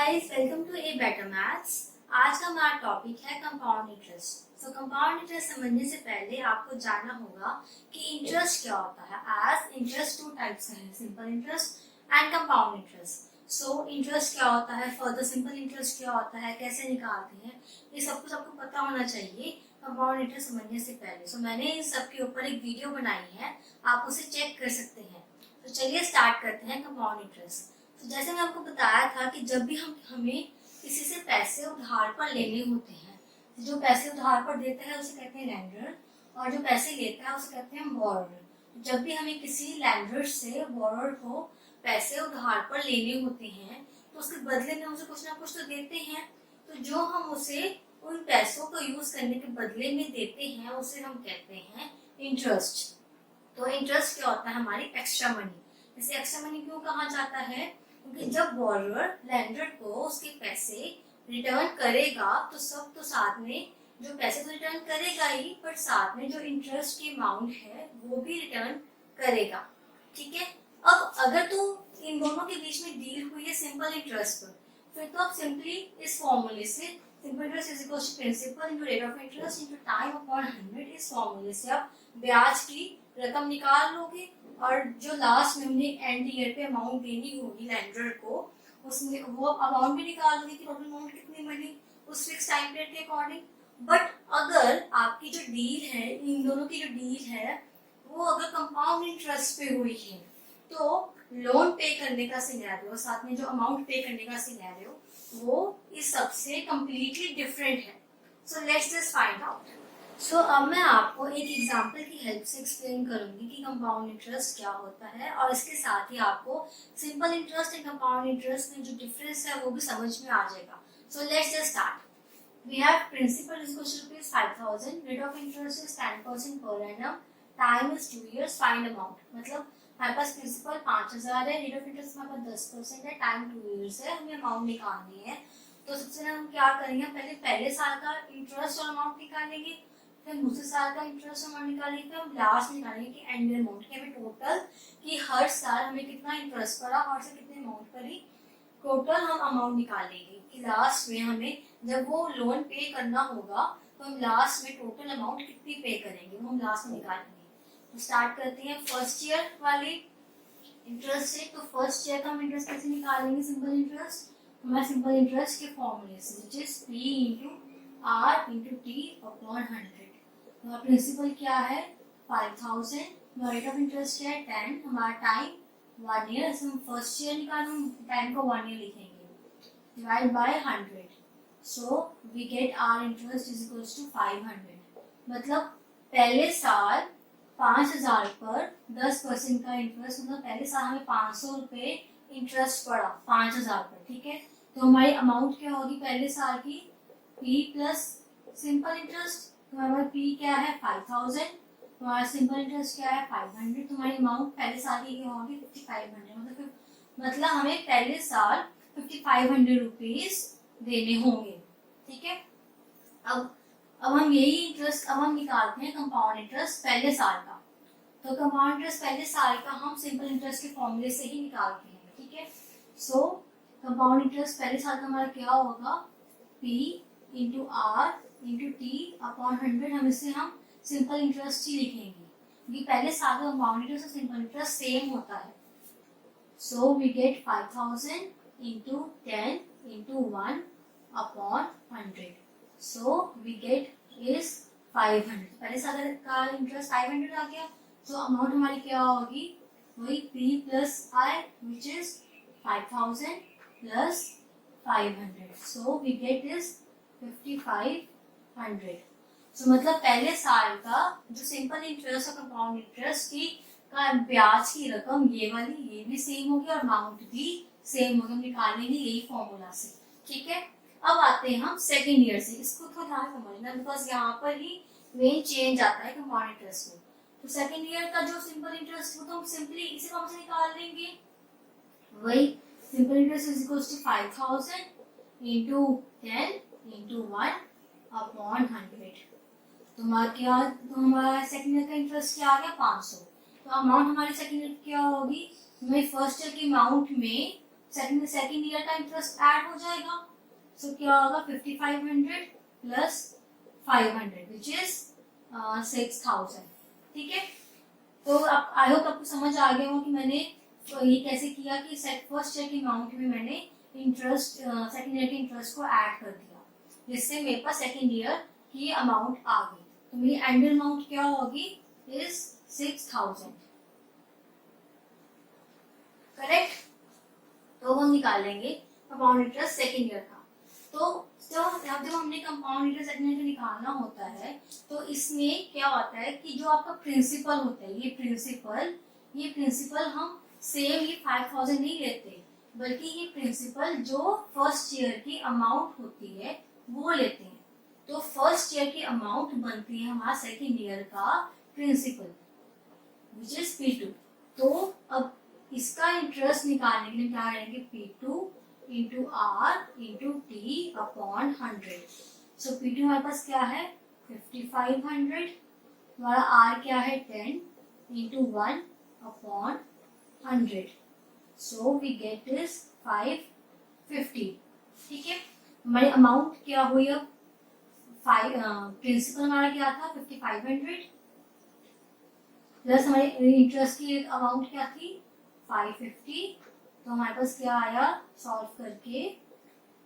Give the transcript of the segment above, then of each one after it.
Guys, welcome to a better maths. आज का हमारा टॉपिक है compound interest. So compound interest समझने से पहले आपको जानना होगा कि इंटरेस्ट क्या होता है। एज इंटरेस्ट टू टाइप्स का है, simple interest and compound interest. So interest क्या होता है, फर्दर सिंपल इंटरेस्ट क्या होता है, कैसे निकालते हैं, ये सब कुछ आपको पता होना चाहिए कंपाउंड इंटरेस्ट समझने से पहले। सो मैंने इन सब के ऊपर एक वीडियो बनाई है, आप उसे चेक कर सकते हैं। तो चलिए स्टार्ट करते हैं कंपाउंड इंटरेस्ट। तो जैसे मैं आपको बताया था कि जब भी हमें किसी से पैसे उधार पर लेने होते हैं, जो पैसे उधार पर देता है उसे कहते हैं लैंडर, और जो पैसे लेता है उसे कहते हैं बोरर। जब भी हमें किसी लैंडर से बोरर को पैसे उधार पर लेने होते हैं तो उसके बदले में उसे कुछ ना कुछ तो देते हैं। तो जो हम उसे उन पैसों को यूज करने के बदले में देते हैं उसे हम कहते हैं इंटरेस्ट। तो इंटरेस्ट क्या होता है, हमारी एक्स्ट्रा मनी। इसे एक्स्ट्रा मनी क्यों कहा जाता है, क्योंकि जब बोरर लैंडर को उसके पैसे रिटर्न करेगा तो साथ में जो पैसे तो रिटर्न करेगा ही, पर साथ में जो इंटरेस्ट की अमाउंट है वो भी रिटर्न करेगा। ठीक है। अब अगर तो इन दोनों के बीच में डील हुई है सिंपल इंटरेस्ट पर, फिर तो आप सिंपली इस फॉर्मूले से simple interest is equal to principal into rate of interest into time upon 100, इस फॉर्मूले से आप ब्याज की रकम निकाल लोगे और जो लास्ट में हमने एंड ईयर पे अमाउंट देनी होगी लैंडर को, उसमें वो अमाउंट भी निकाल लोगे कि टोटल अमाउंट कितनी बनी उस फिक्स टाइम पीरियड के अकॉर्डिंग। बट अगर आपकी जो डील है, इन दोनों की जो डील है वो अगर कंपाउंड इंटरेस्ट पे हुई है, तो लोन पे करने का सिनेरियो साथ में जो अमाउंट पे करने का सिनेरियो वो इस सबसे कंप्लीटली डिफरेंट है। So let's just find out. So अब मैं आपको एक एग्जांपल की हेल्प से एक्सप्लेन करूंगी कि कंपाउंड इंटरेस्ट क्या होता है, और इसके साथ ही आपको simple interest and compound interest में जो डिफरेंस है वो भी समझ में आ जाएगा। सो let's just start. We have principal is equal to rupees 5,000, rate of interest is 10% per annum, time is 2 years, find amount। मतलब हमारे पास प्रिंसिपल 5,000 है, रेट ऑफ इंटरेस्ट हमारे पास 10% है, टाइम 2 years है, हमें अमाउंट निकालनी है। तो सबसे पहले हम क्या करेंगे, पहले साल का इंटरेस्ट और अमाउंट निकालेंगे, फिर दूसरे साल का इंटरेस्ट अमाउंट निकालेंगे, फिर हम लास्ट निकालेंगे कि एंड अमाउंट कि हमें टोटल कि हर साल हमें कितना इंटरेस्ट पड़ा और से कितने अमाउंट पड़ी, टोटल हम अमाउंट निकालेंगे कि लास्ट में हमें जब वो लोन पे करना होगा तो हम लास्ट में टोटल अमाउंट कितनी पे करेंगे वो हम लास्ट में निकालेंगे। तो स्टार्ट करते हैं फर्स्ट ईयर वाले इंटरेस्ट से। तो फर्स्ट ईयर का हम इंटरेस्ट कैसे निकालेंगे, सिंपल इंटरेस्ट, हमारे सिंपल इंटरेस्ट के फॉर्मूले से, which is P into R into T upon 100। हमारा प्रिंसिपल क्या है 5,000, हमारा रेट ऑफ इंटरेस्ट है 10, हमारा टाइम 1 ईयर, हम फर्स्ट ईयर निकालें, टाइम को 1 ईयर लिखेंगे, divide by 100। So we get our interest is equals to 500। मतलब पहले साल 5,000 पर 10% का इंटरेस्ट, मतलब पहले साल हमें 500 रुपए इंटरेस्ट पड़ा 5,000 पर। ठीक है। तो हमारी अमाउंट क्या होगी पहले साल की, P प्लस सिंपल इंटरेस्ट। तो हमारा P क्या है 5,000, हमारा सिंपल इंटरेस्ट क्या है 500। तुम्हारी अमाउंट पहले साल की क्या होगी 5,500। मतलब हमें पहले साल 5,500 रुपीज देने होंगे। ठीक है। अब हम यही इंटरेस्ट अब हम निकालते हैं कंपाउंड इंटरेस्ट पहले साल का। तो कंपाउंड इंटरेस्ट पहले साल का हम सिंपल इंटरेस्ट के फॉर्मूले से ही निकालते हैं। ठीक है। सो कंपाउंड इंटरेस्ट पहले साल का हमारा क्या होगा, P into R into T upon 100। हम इसे हम सिंपल इंटरेस्ट ही लिखेंगे क्योंकि पहले साल का कंपाउंड इंटरेस्ट और सिंपल इंटरेस्ट सेम होता है। So we get 5,000 into 10 into 1 upon 100। So we get is 500। पहले साल का इंटरेस्ट 500 आ गया, तो अमाउंट हमारी क्या होगी, वही P plus I which is 5,000 plus 500। So we get is 5,500। So मतलब पहले साल का जो सिंपल इंटरेस्ट और कंपाउंड इंटरेस्ट की का ब्याज की रकम ये वाली, ये भी सेम होगी और अमाउंट भी सेम होगी, हम निकालेंगे यही फॉर्मूला से। ठीक है। अब आते हैं हम सेकेंड ईयर से। इसको थोड़ा ध्यान समझना बिकॉज यहाँ पर ही मेन चेंज आता है कंपाउंड इंटरेस्ट में। तो सेकेंड ईयर का जो सिंपल इंटरेस्ट वो तो हम सिंपली इसी फॉर्म से निकाल लेंगे, वही simple interest is equal to 5,000 into 10 into 1 upon 100। तो हमारा सेकेंड ईयर का इंटरेस्ट क्या आ गया 500। तो अमाउंट हमारी सेकेंड ईयर क्या होगी, हमें फर्स्ट ईयर की अमाउंट में सेकेंड ईयर का इंटरेस्ट ऐड हो जाएगा। सो क्या होगा 5500 प्लस 500 विच इज 6000। ठीक है, तो अब आई होप आपको समझ आ गया हो कि मैंने तो ये कैसे किया कि फर्स्ट ईयर की अमाउंट में मैंने इंटरेस्ट सेकेंड ईयर के इंटरेस्ट को ऐड कर दिया, जिससे मेरे पास सेकेंड ईयर की अमाउंट आ गई। तो मेरी एंड अमाउंट क्या होगी इज 6000। करेक्ट, तो हम निकाल लेंगे कंपाउंड इंटरेस्ट सेकेंड ईयर का। तो जब हमने कंपाउंड इंटरेस्ट सेकेंड ईयर का निकालना होता है तो इसमें क्या होता है कि जो आपका प्रिंसिपल होता है, ये प्रिंसिपल हम सेम ये 5000 नहीं लेते, बल्कि ये प्रिंसिपल जो फर्स्ट ईयर की अमाउंट होती है वो लेते हैं। तो फर्स्ट ईयर की अमाउंट बनती है हमारा सेकेंड ईयर का प्रिंसिपल विच इज P2। तो अब इसका इंटरेस्ट निकालने के लिए क्या करेंगे, P2 into R into T upon 100। सो P2 हमारे पास क्या है 5500, हमारा आर क्या है 10 into 1 upon 100। So we get is 550। ठीक है, हमारी अमाउंट क्या हुई अब प्रिंसिपल हमारा क्या था 5500 प्लस हमारे इंटरेस्ट की अमाउंट क्या थी 550। तो हमारे पास क्या आया सॉल्व करके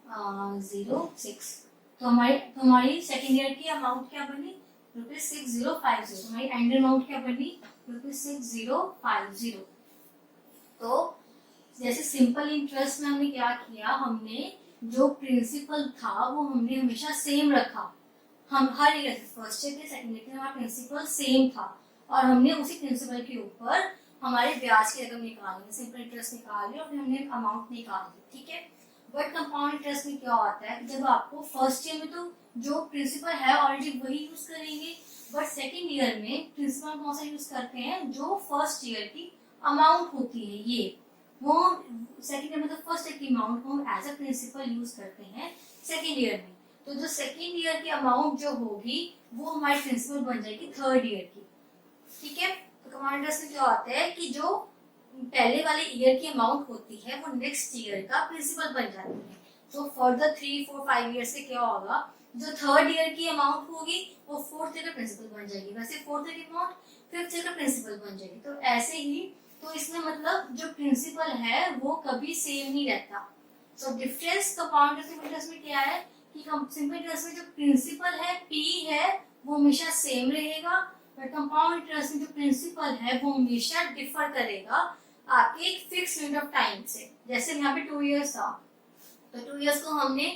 06। तो हमारी सेकेंड ईयर की अमाउंट क्या बनी ₹6050। हमारी एंड अमाउंट क्या बनी ₹6050। तो जैसे सिंपल इंटरेस्ट में हमने क्या किया, हमने जो प्रिंसिपल था वो हमने हमेशा सेम रखा। हम हर ईयर फर्स्ट ईयर के सेकेंड ईयर के हमारा प्रिंसिपल सेम था और हमने उसी प्रिंसिपल के ऊपर हमारे ब्याज की रकम निकाली, सिंपल इंटरेस्ट निकाली और फिर हमने अमाउंट निकाली। ठीक है, बट कंपाउंड इंटरेस्ट में क्या होता है, जब आपको फर्स्ट ईयर में तो जो प्रिंसिपल है ऑलरेडी वही यूज करेंगे, बट सेकेंड ईयर में प्रिंसिपल कौन सा यूज करते हैं, जो फर्स्ट ईयर की अमाउंट होती है ये वो सेकेंड ईयर में तो फर्स्ट ईयर की अमाउंट को हम एज अ प्रिंसिपल यूज करते हैं सेकेंड ईयर में। तो जो सेकेंड ईयर की अमाउंट जो होगी वो हमारी प्रिंसिपल बन जाएगी थर्ड ईयर की। ठीक है, तो कंपाउंड इंटरेस्ट में क्या होता है कि जो पहले वाले ईयर की अमाउंट होती है वो नेक्स्ट ईयर का प्रिंसिपल बन जाती है। तो फर्दर 3, 4, 5 ईयर से क्या होगा, जो थर्ड ईयर की अमाउंट होगी वो फोर्थ ईयर का प्रिंसिपल बन जाएगी, वैसे फोर्थ ईयर की अमाउंट फिफ्थ ईयर का प्रिंसिपल बन जाएगी। तो ऐसे ही तो इसमें मतलब जो प्रिंसिपल है वो कभी सेम नहीं रहता। सो डिफरेंस कंपाउंड इंटरेस्ट में क्या है कि सिंपल इंटरेस्ट में जो प्रिंसिपल है P है वो हमेशा सेम रहेगा, बट कंपाउंड इंटरेस्ट में जो प्रिंसिपल है वो हमेशा डिफर करेगा आपके एक फिक्स यूनिट ऑफ टाइम से। जैसे यहाँ पे 2 इयर्स था तो 2 इयर्स को हमने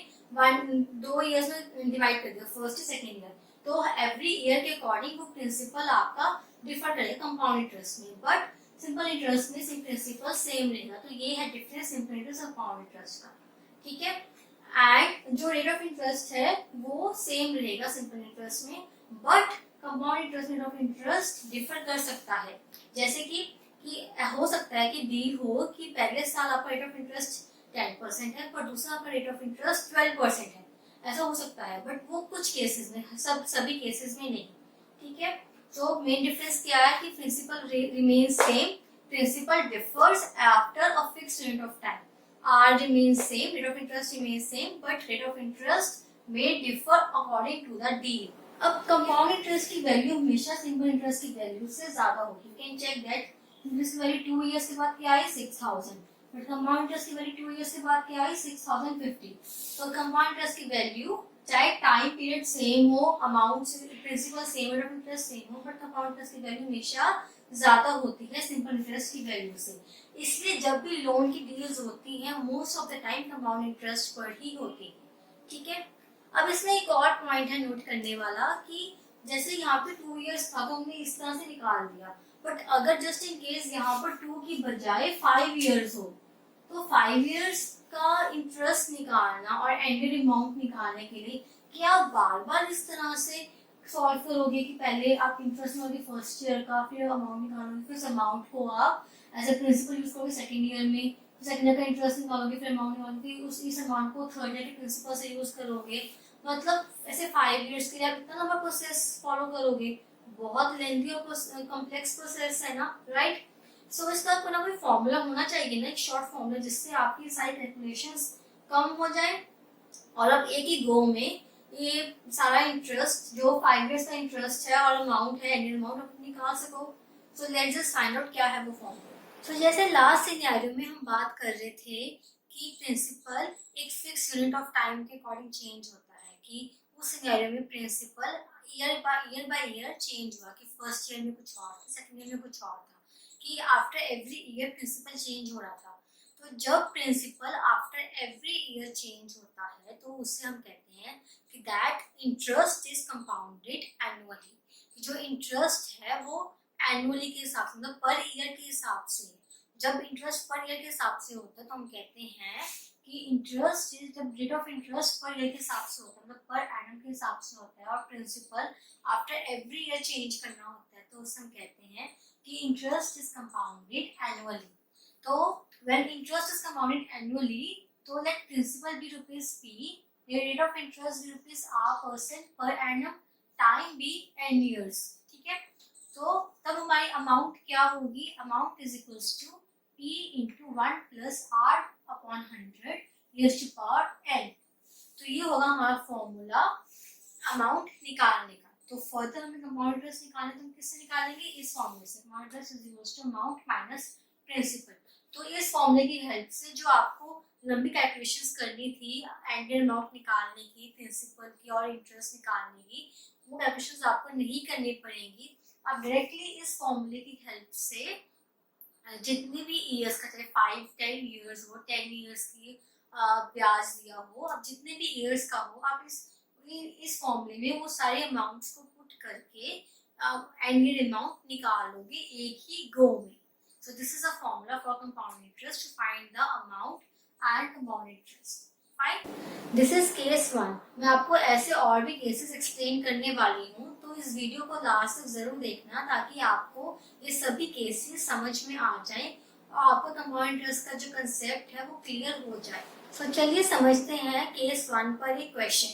2 इयर्स में डिवाइड कर दिया, फर्स्ट सेकेंड ईयर। तो एवरी ईयर के अकॉर्डिंग वो प्रिंसिपल आपका डिफर करेगा कंपाउंड इंटरेस्ट में, बट सिंपल इंटरेस्ट में सिर्फ प्रिंसिपल सेम रहेगा। तो ये है डिफरेंस सिंपल इंटरेस्ट और कंपाउंड इंटरेस्ट का। ठीक है, एंड जो रेट ऑफ इंटरेस्ट है वो सेम रहेगा सिंपल इंटरेस्ट में, but compound interest rate of interest differ कर सकता है। जैसे कि हो सकता है कि डी हो कि पहले साल आपका रेट ऑफ इंटरेस्ट 10% है पर दूसरा आपका रेट ऑफ इंटरेस्ट 12% है, ऐसा हो सकता है, बट वो कुछ केसेस में, सभी केसेस में नहीं। ठीक है, तो मेन डिफरेंस क्या है कि principal remains same, principal differs after a fixed unit of time. R remains same, rate of interest remains same, but rate of interest may differ according to the deal. अब compound interest की value हमेशा simple interest की value से ज्यादा होगी। You can check that interest की value 2 years के बाद क्या आई 6000, बट कंपाउंड इंटरेस्ट की वैल्यू 2 इयर्स के बाद क्या आई 6050। तो कंपाउंड इंटरेस्ट की वैल्यू चाहे टाइम पीरियड सेम हो, amount principal same, rate of interest same हो, बट कंपाउंड इंटरेस्ट की वैल्यू हमेशा ज्यादा होती है सिंपल इंटरेस्ट की वैल्यू से। इसलिए जब भी लोन की डील्स होती हैं most of the time compound interest पर ही होती है। ठीक है, अब इसमें एक और पॉइंट है नोट करने वाला कि जैसे यहाँ पे 2 इयर्स था तो हमने इस तरह से निकाल दिया, बट अगर जस्ट इन केस यहाँ पर 2 की बजाय 5 इयर्स हो तो 5 इयर्स का इंटरेस्ट निकालना और एंडेड अमाउंट निकालने के लिए क्या आप बार बार इस तरह से सॉल्व करोगे कि पहले आप इंटरेस्ट निकालोगे फर्स्ट ईयर का, फिर अमाउंट निकालोगे, फिर उस अमाउंट को आप एज ए प्रिंसिपल यूज करोगे सेकेंड ईयर में, सेकेंड ईयर का इंटरेस्ट निकालोगे, फिर अमाउंट निकालोगे, इस अमाउंट को थर्ड ईयर के प्रिंसिपल से यूज करोगे। मतलब ऐसे 5 इयर्स के लिए आप इतना लंबा प्रोसेस फॉलो करोगे, बहुत लेंथी और कॉम्प्लेक्स प्रोसेस है ना, राइट। सो इसका कोई ना कोई फॉर्मूला होना चाहिए ना, एक शॉर्ट फॉर्मूला, जिससे आपकी सारी कैलकुलेशंस कम हो जाए और अब एक ही गो में ये सारा इंटरेस्ट जो 5 years का इंटरेस्ट है और अमाउंट है, एनुअल अमाउंट, आप निकाल सको। सो लेट्स जस्ट फाइंड आउट क्या है वो फॉर्मूला। सो जैसे लास्ट सिनेरियो में हम बात कर रहे थे कि प्रिंसिपल एक फिक्स यूनिट ऑफ टाइम के अकॉर्डिंग चेंज होता है, कि उस सिनेरियो में principal year by year change हुआ, कि फर्स्ट ईयर में कुछ और था, सेकंड ईयर में कुछ और था, कि after every year principal change हो रहा था। तो जब principal after every year change होता है तो उससे हम कहते हैं कि that interest is compounded annually. जो इंटरेस्ट है वो एनुअली के हिसाब से, मतलब पर ईयर के हिसाब से। जब इंटरेस्ट पर ईयर के हिसाब से होता है तो हम कहते हैं कि इंटरेस्ट इज, जब rate of interest per year के हिसाब से होता है, मतलब पर एनम के हिसाब से होता है, और principal after every year change करना होता है, तो उससे हम कहते हैं कि इंटरेस्ट इज कंपाउंडेड एनुअली। तो when interest is compounded annually, so let principal be rupees p, the rate of interest be rupees r% per annum, time be n years, ठीक है। तो तब हमारी अमाउंट क्या होगी, amount is equals to p into 1 plus r upon 100 raise to power n। तो ये होगा हमारा फॉर्मूला अमाउंट निकालने का। तो फर्दर हमें कंपाउंड इंटरेस्ट निकालना है तो हम किससे निकालेंगे, इस फॉर्मूले से, compound interest is equals to amount minus principal. तो इस फॉर्मूले की हेल्प से जो आपको लंबी कैलकुलेशंस करनी थी, एंड अमाउंट निकालने की, प्रिंसिपल की और इंटरेस्ट निकालने की, वो कैलकुलेशंस आपको नहीं करनी पड़ेंगी। आप डायरेक्टली इस फॉर्मूले की हेल्प से जितनी भी ईयर्स का, चाहे 5-10 ईयर्स हो, 10 ईयर्स की ब्याज दिया हो, अब जितने भी ईयर्स का हो, आप इस फॉर्मूले में वो सारे अमाउंट्स को पुट करके एनुअल अमाउंट निकाल लोगे एक ही गो में। So this is a formula for compound interest to find the amount and compound interest. Fine. This is case 1. मैं आपको ऐसे और भी cases explain करने वाली हूँ, तो इस वीडियो को लास्ट तक जरूर देखना ताकि आपको ये सभी cases समझ में आ जाएं और आपको compound interest का जो concept है वो clear हो जाए। So चलिए समझते हैं case 1 पर एक question.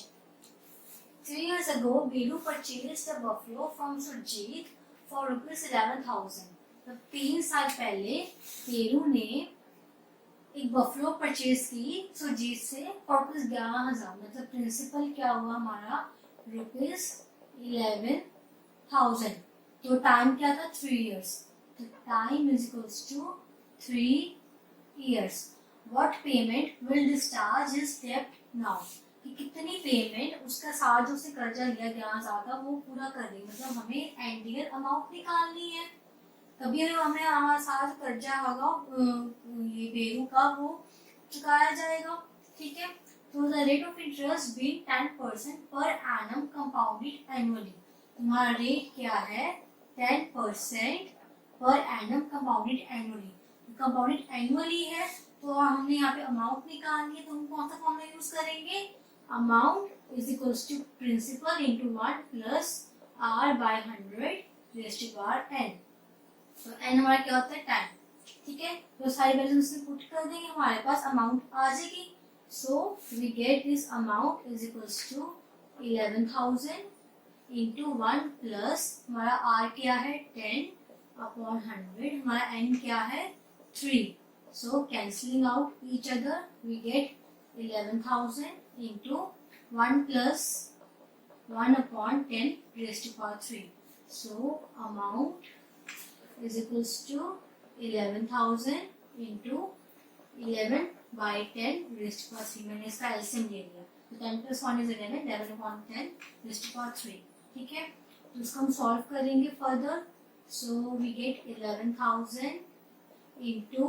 3 years ago, Bilu purchased a buffalo from Surjeet for ₹11,000. 3 साल पहले पेरू ने एक बफलो परचेज की सुरजीत से और ₹11,000, मतलब प्रिंसिपल क्या हुआ हमारा ₹11,000। तो टाइम क्या था 3 years, तो time is equals to 3 years। What payment will this charge is डेब्ट नाउ, कि कितनी पेमेंट उसका साथ जो उसने कर्जा लिया 11,000 का वो पूरा कर रही, मतलब हमें एंडियल अमाउंट निकालनी है, तभी हमें हमारा सारा कर्जा होगा ये बेरू का वो चुकाया जाएगा, ठीक है। तो the rate of interest being 10% per annum compounded annually, तुम्हारा रेट क्या है 10% per annum compounded annually. Compounded annually है तो हमने यहाँ पे अमाउंट निकालनी है, तो हम कौन सा फॉर्मूला यूज करेंगे, amount is equals to principal into 1 plus r by 100 raise to power n। तो n हमारा क्या होता है 10, ठीक है। तो सारी वैल्यूज उसमें पुट कर देंगे, हमारे पास अमाउंट आ जाएगी। So we get this amount is equals to 11,000 into 1 plus हमारा r क्या है 10 अपॉन 100, हमारा n क्या है 3। So cancelling out each other we get 11,000 into 1 plus 1 upon 10 raise to power 3। So amount is equals to 11,000 into 11 by 10 raised to power 3। मैंने इसका LCM ले लिया, तो 10 plus 1 is 11, 11 upon 10 raised to power 3, ठीक है। तो इसको हम सॉल्व करेंगे further. So we get 11,000 into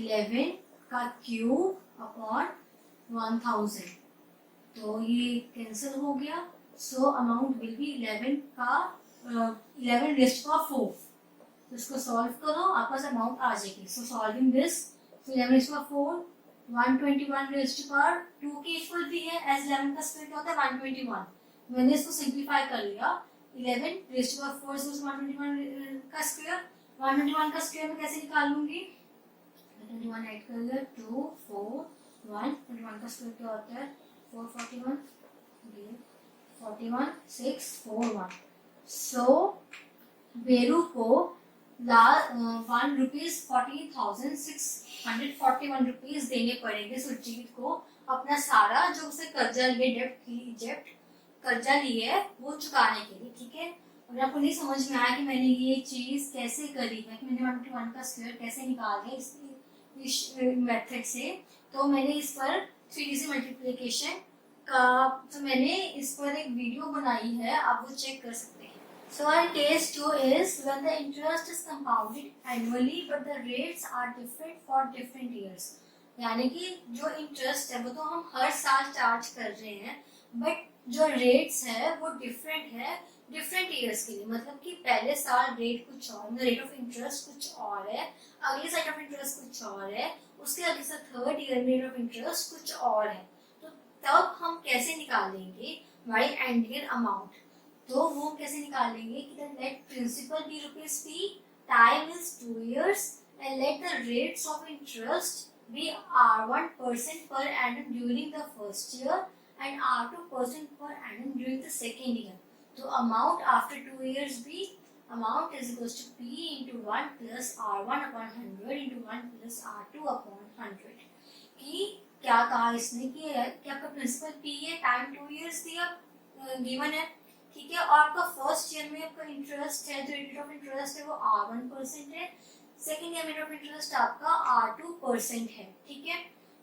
11 का क्यूब अपॉन 1,000, तो ये कैंसिल हो गया। सो अमाउंट विल बी 11 का 11 raised to power 4। तो इसको सॉल्व करो, आपका अमाउंट आ जाएगी। सो सॉल्विंग दिस, तो 11 raise to power 4 121 raise to power 2 के इक्वल भी है, एज 11 का स्क्वायर क्या होता है 121। मैंने इसको सिंपलीफाई कर लिया, 11 रेज़ टू पावर 4 से 121 का स्क्वायर, 121 का स्क्वायर में कैसे निकाल लूंगी, 21 ऐड कर लिया 2 4 1, 21 का स्क्वायर क्या होता है 441 41 6 4 1। सो बेरू को ₹1,14,641 देने पड़ेंगे सुरजीत को अपना सारा जो उसे कर्जा लिए डेप्ट कर्जा ली है वो चुकाने के लिए, ठीक है। अगर आपको नहीं समझ में आया कि मैंने ये चीज कैसे करी है, कि मैंने 121 का स्क्वायर कैसे निकाल दिया इस मेथड से, तो मैंने इस पर 3D मल्टीप्लिकेशन का तो मैंने इस पर एक वीडियो बनाई है, आप वो चेक कर सकते हैं। So our case 2 is when the interest is compounded annually but the rates are different for different years. यानी कि जो इंटरेस्ट है वो तो हम हर साल चार्ज कर रहे हैं, बट जो रेट्स है वो डिफरेंट है डिफरेंट ईयर्स के लिए। मतलब कि पहले साल रेट कुछ और, रेट ऑफ इंटरेस्ट कुछ और है, अगले साल ऑफ इंटरेस्ट कुछ और है, उसके अगले साल थर्ड ईयर में रेट ऑफ इंटरेस्ट कुछ और है। तो तब हम कैसे निकालेंगे हमारी एंड ईयर अमाउंट, तो वो कैसे निकालेंगे कि the net principal be rupees p, time is 2 years and let the rates of interest be R1% per annum during the first year and R2% per annum during the second year. So amount after 2 years be amount is equals to p into 1 plus R1 upon 100 into 1 plus R2 upon 100. कि क्या कहा इसने कि आपका principal p है, time 2 years दिया given है, ठीक है, और आपका फर्स्ट ईयर में आपका इंटरेस्ट है, जो रेट ऑफ इंटरेस्ट है वो R1% है, सेकेंड ईयर में रेट ऑफ इंटरेस्ट आपका R2% है, ठीक है।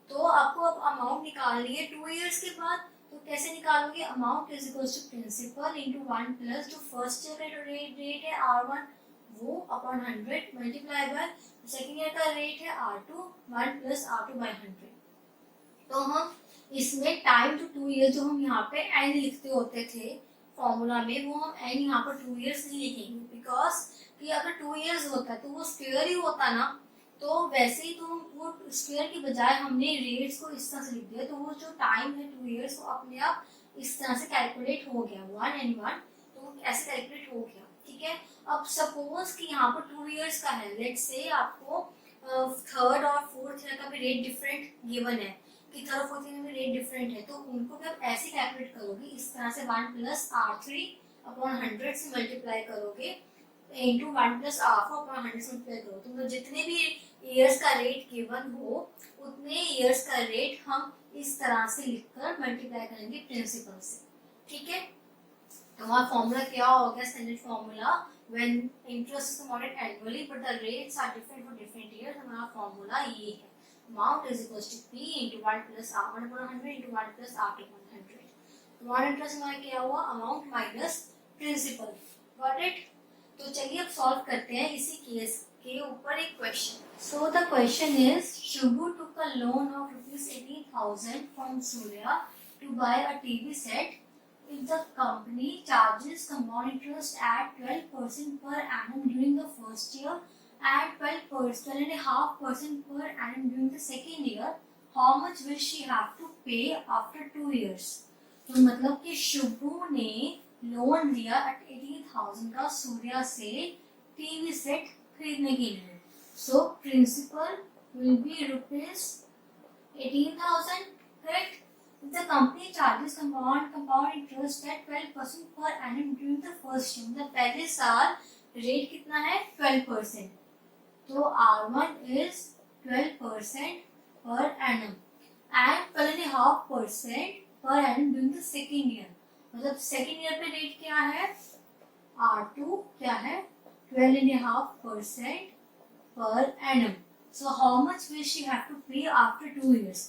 तो आपको अब अमाउंट निकालनी है 2 इयर्स के बाद, तो कैसे निकालोगे, amount is equal to principal into 1 plus जो फर्स्ट ईयर का रेट है R1 वो upon 100 multiply by second year का रेट है R2 1 प्लस R2 बाय 100। तो हम इसमें टाइम टू 2 इयर्स जो हम यहाँ पे एन लिखते होते थे फॉर्मूला में, वो हम एन यहाँ पर 2 इयर्स नहीं लिखेंगे, बिकॉज कि अगर 2 इयर्स होता तो वो स्क्वायर ही होता ना, तो वैसे ही तो वो स्क्वायर की बजाय हमने रेट्स को इस तरह से लिख दिया, तो वो जो टाइम है 2 इयर्स वो अपने आप इस तरह से कैलकुलेट हो गया 1 and 1, तो ऐसे कैलकुलेट हो गया, ठीक है। अब सपोज कि यहाँ पर 2 इयर्स का है, लेट्स से आपको थर्ड और फोर्थ ईयर का भी रेट डिफरेंट गिवन है कि थर्ड और फोर्थ ईयर में रेट डिफरेंट है, तो उनको भी आप ऐसे कैलकुलेट करोगे इस तरह से 1 प्लस R3 अपॉन 100 से मल्टीप्लाई करोगे इंटू 1 प्लस R4 अपॉन 100 से मल्टीप्लाई करोगे, तो जितने भी ईयर्स का रेट गिवन हो उतने ईयर्स का रेट हम इस तरह से लिखकर मल्टीप्लाई करेंगे प्रिंसिपल से, ठीक है। तो हमारा फॉर्मूला क्या हो गया, standard formula when interest is compounded annually but the rates are different for different years, हमारा फॉर्मूला ये है, amount is equals to p into 1 plus R1 upon 100 into 1 plus R2 upon 100। तो हमारा इंटरेस्ट हमारा क्या हुआ, amount minus principal, got it. तो चलिए अब सॉल्व करते हैं इसी केस के ऊपर एक question. So the question is Shubhu took a loan of rupees 18,000 from Surya to buy a TV set. If the company charges compound interest at 12% per annum during the first year and 12.5% per annum during the second year, how much will she have to pay after 2 years? तो मतलब कि शुभू ने loan लिया 18,000 का सूर्या से TV set खरीदने के लिए। So principal will be rupees 18,000, correct. The company charges compound interest at 12% per annum during the first year. मतलब पहले साल रेट कितना है 12%, तो R1 is 12% per annum and 12.5% per annum during the second year। मतलब सेकेंड ईयर पे rate क्या है, R2 क्या है 12.5% per annum। So how much will she have to pay after 2 years?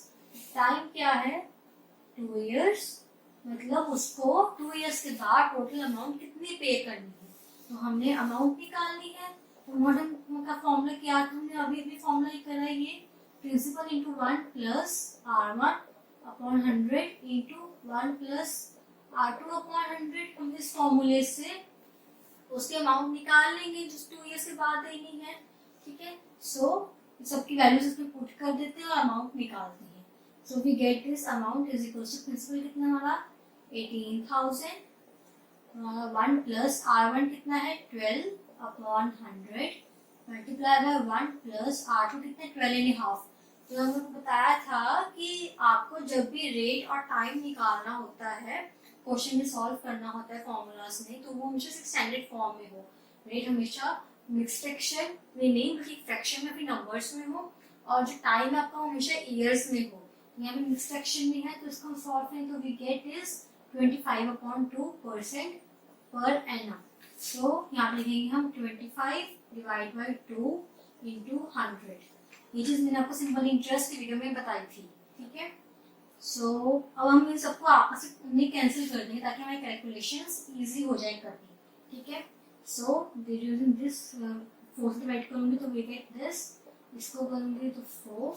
Time क्या है 2 इयर्स, मतलब उसको 2 इयर्स के बाद टोटल अमाउंट कितनी पे करनी है, तो हमने अमाउंट निकालनी है। तो मॉडर्न का फॉर्मूला क्या था, हमने अभी भी फॉर्मूला ही करा है, ये principal into 1 plus R1 upon 100 into 1 plus R2 upon 100। हम इस फॉर्मूले से उसके अमाउंट निकाल लेंगे जो 2 इयर्स के बाद देनी है, ठीक है। सो सबकी वैल्यूज इसमें पुट कर देते हैं और अमाउंट निकालते हैं। So we get this amount is equals to principal कितना हमारा 18,000, 1 प्लस R1 कितना है 12 upon 100 multiply bye 1 plus R2 कितना 12.5। तो हमने बताया था कि आपको जब भी रेट और टाइम निकालना होता है, क्वेश्चन में सॉल्व करना होता है फॉर्मूलाज में, तो वो हमेशा स्टैंडर्ड फॉर्म में हो, रेट हमेशा मिक्स फ्रैक्शन मीनिंग कि फ्रैक्शन में भी नंबर्स में हो और जो टाइम है आपका हमेशा ईयर्स में हो। यहाँ पे मिक्स फ्रैक्शन में है तो इसको हम सॉल्व करें तो we get is 25/2% per annum. तो यहाँ पे लिखेंगे हम 25/2 इंटू 100। ये चीज मैंने आपको सिंपल इंटरेस्ट की वीडियो में बताई थी, ठीक है। सो अब हम इन सबको आपस में कैंसिल कर देंगे ताकि हमारे कैलकुलेशंस इजी हो जाए करनी, ठीक है। सो यूजिंग दिस 4 से डिवाइड करूंगी तो वी गेट दिस, इसको करूंगी तो 4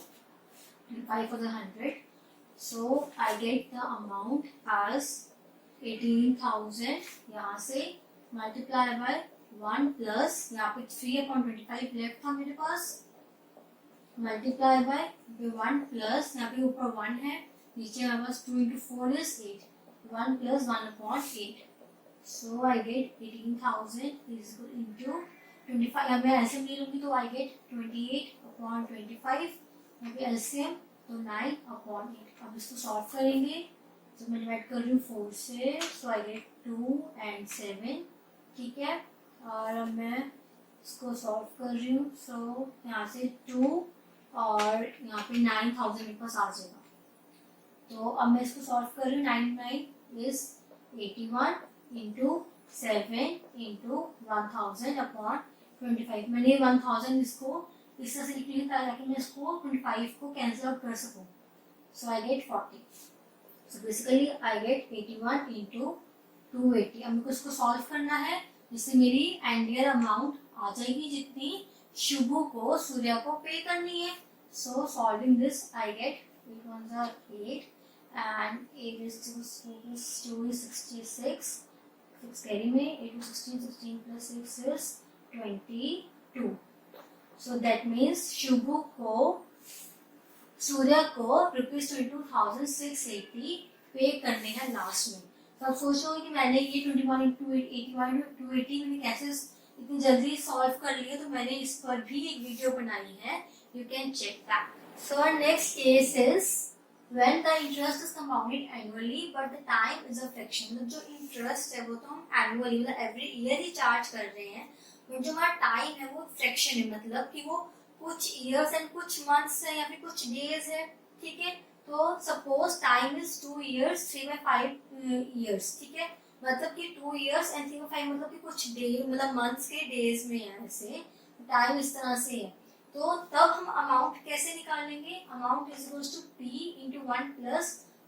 5 for the 100. So I get the amount as 18,000 यहाँ से multiply by 1 plus यहाँ पे 3/25 लेफ्ट था मेरे पास, multiply by 1 plus यहाँ पे ऊपर 1 है, नीचे हमारे पास 2 into 4 is 8, 1 plus 1/8. So I get 18,000 is into 25. अब मैं ऐसे ले लूँगी तो I get 28/25. यहाँ पे एलसीएम तो 9/8। अब इसको सॉल्व करेंगे तो मैं डिवाइड कर रही हूँ 4 से, सो आई गेट 2 and 7, ठीक है। और अब मैं इसको सॉल्व कर रही हूँ, सो यहाँ से 2 और यहाँ पे 9,000 मेरे पास आ जाएगा। तो अब मैं इसको सॉल्व कर रही हूँ, 99 is 81 into 7 into 1000/25। मैंने 1000 इसको इस तरह से लिख लिया ताकि मैं इसको 25 को कैंसिल आउट कर सकूं। So I get 40। So basically I get 81 into 280। अब मेरे को इसको सॉल्व करना है जिससे मेरी एंडियर अमाउंट आ जाएगी जितनी शुभू को सूर्या को पे करनी है। सो solving this I gate 8 ones are 8 and 8 is 2 is 66, 6 carry में 8 is 16, 16 plus 6 is 22. So that means Shubhu को सूर्या को ₹22,680 पे करने हैं लास्ट में। तो आप सोच रहे हो कि मैंने ये 21 into 81 280 मैंने कैसे इतनी जल्दी सॉल्व कर लिया, तो मैंने इस पर भी एक वीडियो बनाई है, you can check that. So our next case is when the interest is compounded annually but the time is a fraction। मतलब जो इंटरेस्ट है वो तो हम एनुअली मतलब एवरी ईयर ही चार्ज कर रहे हैं, और जो हमारा टाइम है वो फ्रैक्शन है, मतलब कि वो कुछ ईयर्स एंड कुछ मंथ्स है या फिर कुछ डेज है, ठीक है। तो suppose time is 2 years 3/5 years, ठीक है। मतलब कि 2 years and 3/5 मतलब कि कुछ डे मतलब मंथ्स के डेज में है, ऐसे टाइम इस तरह से है। तो तब हम अमाउंट कैसे निकालेंगे, amount is equals to P into 1 plus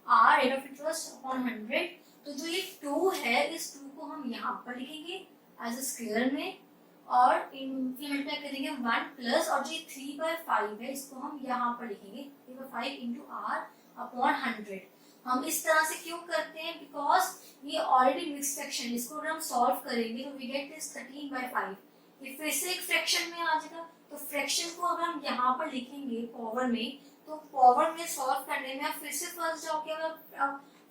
R rate of interest upon 100। तो जो ये 2 है इस 2 को हम यहाँ पर लिखेंगे एज अ स्क्वायर में, और मल्टीप्लाई करेंगे 1 प्लस और जो 3/5 है इसको हम यहाँ पर लिखेंगे 3/5 into R/100। हम इस तरह से क्यों करते हैं, बिकॉज ये ऑलरेडी मिक्स फ्रैक्शन, इसको अगर हम सॉल्व करेंगे तो वी गेट दिस 13/5। ये फिर से एक फ्रैक्शन में आ जाएगा, तो फ्रैक्शन को अगर हम यहाँ पर लिखेंगे पावर में, तो पावर में सॉल्व करने में आप फिर से फंस जाओगे, अगर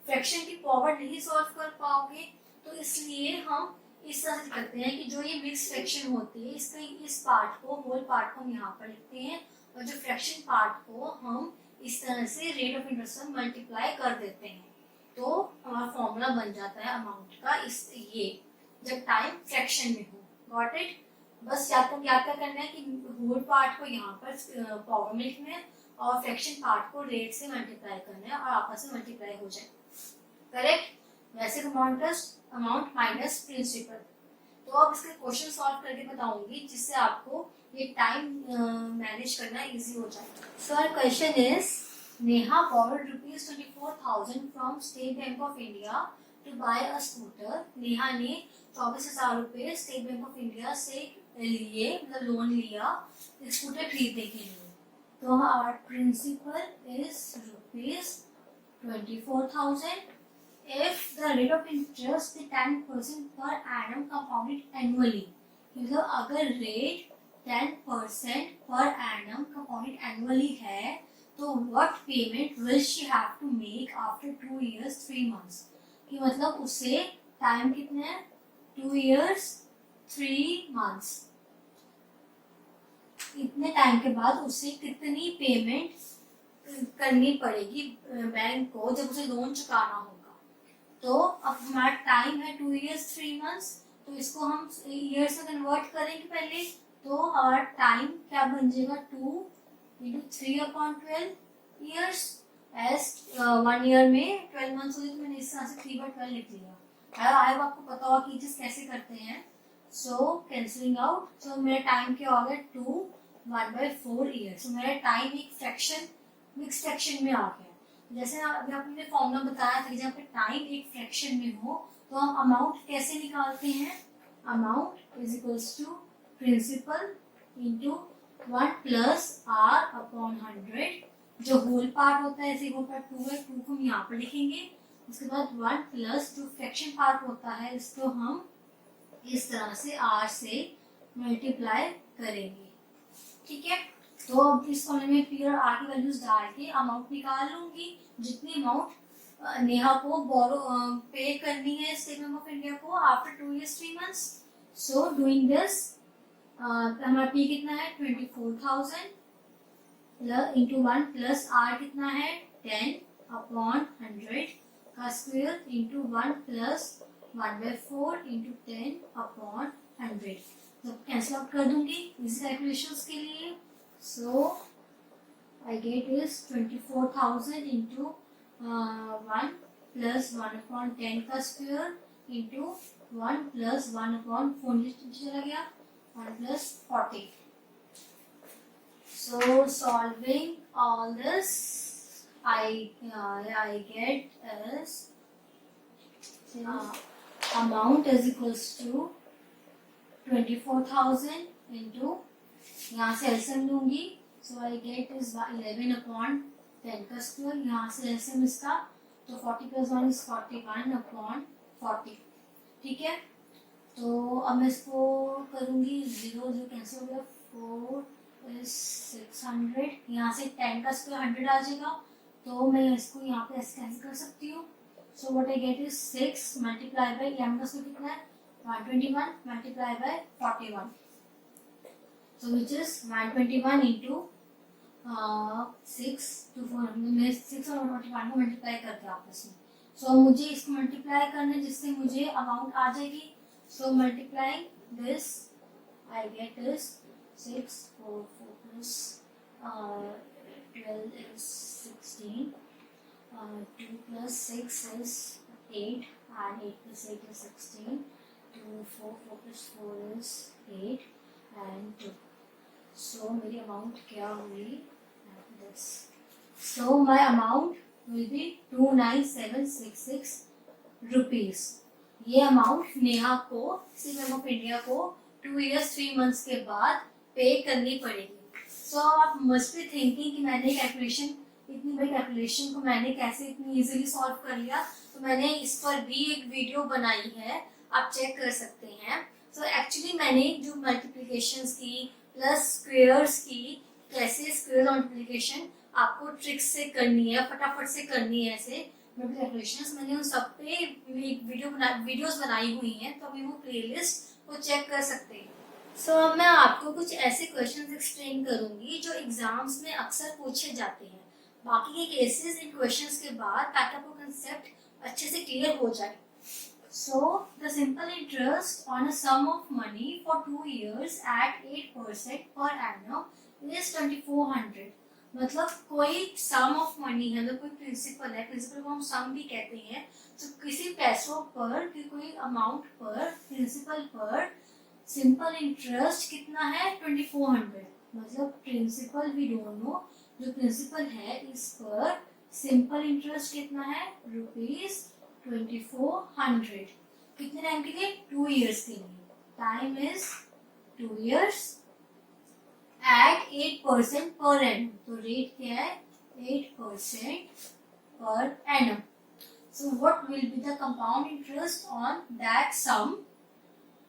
फ्रैक्शन की पावर नहीं सॉल्व कर पाओगे। तो इसलिए हम इस तरह से करते हैं कि जो ये मिक्स फ्रैक्शन होती है इसका इस पार्ट को होल पार्ट को हम यहाँ पर लिखते हैं, और जो फ्रैक्शन पार्ट को हम इस तरह से रेट ऑफ इंटरेस्ट से मल्टीप्लाई कर देते हैं, तो हमारा फॉर्मूला बन जाता है अमाउंट का इस ये जब टाइम फ्रैक्शन में हो। Got it. बस आपको क्या क्या करना है कि होल पार्ट को यहाँ पर पावर में लिखना है और फ्रैक्शन पार्ट को रेट से मल्टीप्लाई करना है और आपस में मल्टीप्लाई हो जाए। करेक्ट। वैसे अमाउंट माइनस प्रिंसिपल। तो अब इसके क्वेश्चन सॉल्व करके बताऊंगी जिससे आपको ये टाइम मैनेज करना इजी हो जाए। So our question is Neha borrowed ₹24,000 from State Bank of India to buy a scooter. Neha ने 24,000 रुपए स्टेट बैंक ऑफ इंडिया से लिए, मतलब लोन लिया स्कूटर खरीदने के लिए। तो our principal is ₹24,000। If the rate of interest is 10% per annum compounded annually, मतलब अगर rate 10% per annum compounded annually है, तो what payment will she have to make after 2 years 3 months? कि मतलब उससे टाइम कितने हैं, 2 years 3 months, इतने टाइम के बाद उसे कितनी पेमेंट करनी पड़ेगी बैंक को जब उसे लोन चुकाना होगा। तो अब हमारा टाइम है 2 years 3 months, तो इसको हम ईयर्स में कन्वर्ट करेंगे पहले, तो हमारा टाइम क्या बन जाएगा 2 इंटू 3/12 ईयर्स। एज 1 ईयर में 12 मंथ्स होते, तो मैंने इस तरह से 3/12 लिख लिया। आई आपको पता होगा कि चीज कैसे करते हैं। सो कैंसलिंग आउट, तो मेरा टाइम क्या हो गया 2 1/4 ईयर्स। मेरा टाइम एक फ्रैक्शन मिक्स फ्रैक्शन में आ गया। जैसे अभी आपने फॉर्मूला बताया था कि जब टाइम एक फ्रैक्शन में हो तो हम अमाउंट कैसे निकालते हैं। Amount is equals to principal into 1 plus R upon 100। जो होल पार्ट होता है, जैसे होल पार्ट 2 है, 2 को हम यहाँ पर लिखेंगे। उसके बाद 1 प्लस जो फ्रैक्शन पार्ट होता है इसको हम इस तरह से आर से मल्टीप्लाई करेंगे। ठीक है, तो अब इस फॉर्मूले में पी और आर की वैल्यूज डाल के अमाउंट निकाल लूंगी। जितनी अमाउंट नेहा को बोरो पे करनी है स्टेट बैंक ऑफ इंडिया को after 2 years 3 months। So doing this हमारा पी कितना है 24,000 इंटू 1 प्लस आर कितना है 10/100 का स्क्वायर इंटू 1 प्लस 1/4 इंटू 10/100। तो कैंसिल आउट कर दूंगी इस कैलकुलेशंस के लिए। So I get is 24,000 into 1 plus 1/10 का स्क्वायर into 1 plus 1/4 चला गया 1 plus 40। So solving all this I get as amount is equals to 24,000 into, यहाँ से एलसीएम लूंगी। सो आई गेट इज 11/10 का स्क्वायर। यहाँ से एलसीएम इसका, तो 40 + 1 इज 41/40। ठीक है, तो अब मैं इसको करूंगी 0 0 कैंसिल हो गया। 4 is 600। यहाँ से 10 का स्क्वायर 100 आ जाएगा, तो मैं इसको यहाँ पे ऐसे कैंसिल कर सकती हूँ। So what I get is 6 multiply by 11 का स्क्वायर कितना है 121 multiply by 41। So which is 121 into 6 to 4, मैं 6 और 41 को मल्टीप्लाई करके आपस में। सो मुझे इसको मल्टीप्लाई करना है जिससे मुझे अमाउंट आ जाएगी। So multiplying this I get this 6 4 4 plus 12 is 16, 2 plus 6 is 8 and 8 plus 8 is 16, 2 4 4 plus 4 is 8 and 2। So मेरी अमाउंट क्या हुई this। So my amount will be 29766 rupees। ये अमाउंट नेहा को स्टेट बैंक ऑफ इंडिया को 2 years 3 months के बाद पे करनी पड़ेगी। सो आप मस्ट बी थिंकिंग कि मैंने कैलकुलेशन, इतनी बड़ी कैलकुलेशन को मैंने कैसे इतनी इजीली सॉल्व कर लिया। तो मैंने इस पर भी एक वीडियो बनाई है, आप चेक कर सकते हैं। सो एक्चुअली मैंने जो मल्टीप्लिकेशंस की प्लस स्क्वेयर्स की, कैसे स्क्वेयर मल्टीप्लिकेशन आपको ट्रिक्स से करनी है, फटाफट से करनी है ऐसे कैलकुलेशंस, मैंने उन सब पे वीडियोस बनाई हुई हैं। तो अभी वो प्लेलिस्ट को चेक कर सकते हैं। सो अब मैं आपको कुछ ऐसे क्वेश्चंस एक्सप्लेन करूंगी जो एग्जाम्स में अक्सर पूछे जाते हैं, बाकी के केसेस इन क्वेश्चंस के बाद, ताकि आपको कंसेप्ट अच्छे से क्लियर हो जाए। So the simple interest on a sum of money for 2 years at 8% per annum is 2400। मतलब कोई सम ऑफ मनी है, मतलब कोई प्रिंसिपल है, प्रिंसिपल को हम सम भी कहते हैं। तो किसी पैसों पर, कोई अमाउंट पर, प्रिंसिपल पर सिंपल इंटरेस्ट कितना है 2400। मतलब प्रिंसिपल वी डोंट नो, जो प्रिंसिपल है इस पर सिंपल इंटरेस्ट कितना है ₹2400। कितने टाइम के लिए 2 years के लिए। टाइम इज 2 years एट 8% पर एनम। तो रेट क्या है 8% पर annum. So what will be the compound interest on that sum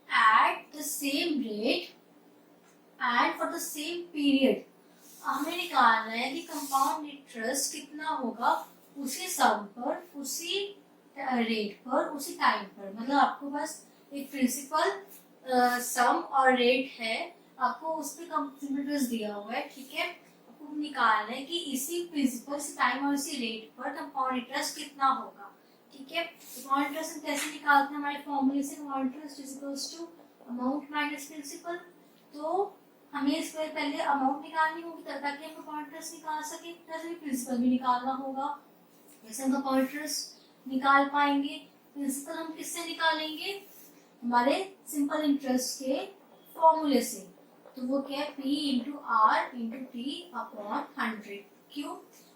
at the same rate and for the same period. हमें निकालना है कि कंपाउंड इंटरेस्ट कितना होगा उसी सम पर, उसी रेट पर, उसी टाइम पर। मतलब आपको बस एक प्रिंसिपल सम और रेट है, आपको उस पर कंपाउंड इंटरेस्ट दिया हुआ है। ठीक है, आपको निकालना है कि इसी प्रिंसिपल, इसी टाइम और इसी रेट पर कंपाउंड इंटरेस्ट कितना होगा। ठीक है। कंपाउंड इंटरेस्ट हम कैसे निकालते हैं, हमारे फॉर्मूले से compound interest is equals to amount minus principal. तो हमें इसके पहले अमाउंट निकालनी होगी ताकि हम कंपाउंड इंटरेस्ट निकाल सके, प्लस हमें प्रिंसिपल भी निकालना होगा। जैसे हम कंपाउंड इंटरेस्ट निकाल पाएंगे, प्रिंसिपल हम किससे निकालेंगे, हमारे सिंपल इंटरेस्ट के फॉर्मूले से। तो वो क्या है, P into R into T upon 100। क्यों,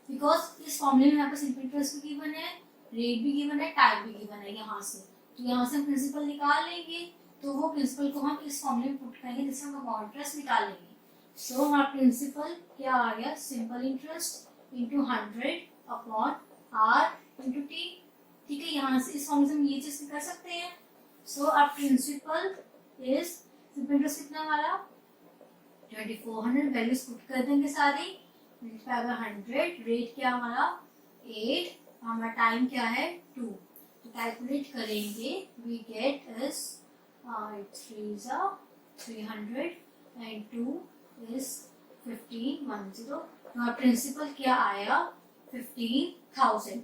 बिकॉज इस फॉर्मूले में यहाँ पर सिंपल इंटरेस्ट भी गिवन है, रेट भी गिवन है, टाइम भी गिवन है यहाँ से। तो यहाँ से हम प्रिंसिपल निकाल लेंगे, तो वो प्रिंसिपल को हम इस फॉर्मूले में पुट करेंगे जिससे हम कंपाउंड इंटरेस्ट निकालेंगे। सो हमारा प्रिंसिपल क्या आ गया, simple interest into 100 upon R into T. ठीक है, यहाँ से इस फॉर्मूले से हम ये चीज कर सकते हैं। So our principal is, simple interest कितना हमारा 2400, वैल्यूज पुट कर देंगे सारी, 100, रेट क्या हमारा 8, हमारा टाइम क्या है 2। तो कैलकुलेट करेंगे, we get is 300 and 2 is 1510। हमारा प्रिंसिपल क्या आया 15,000।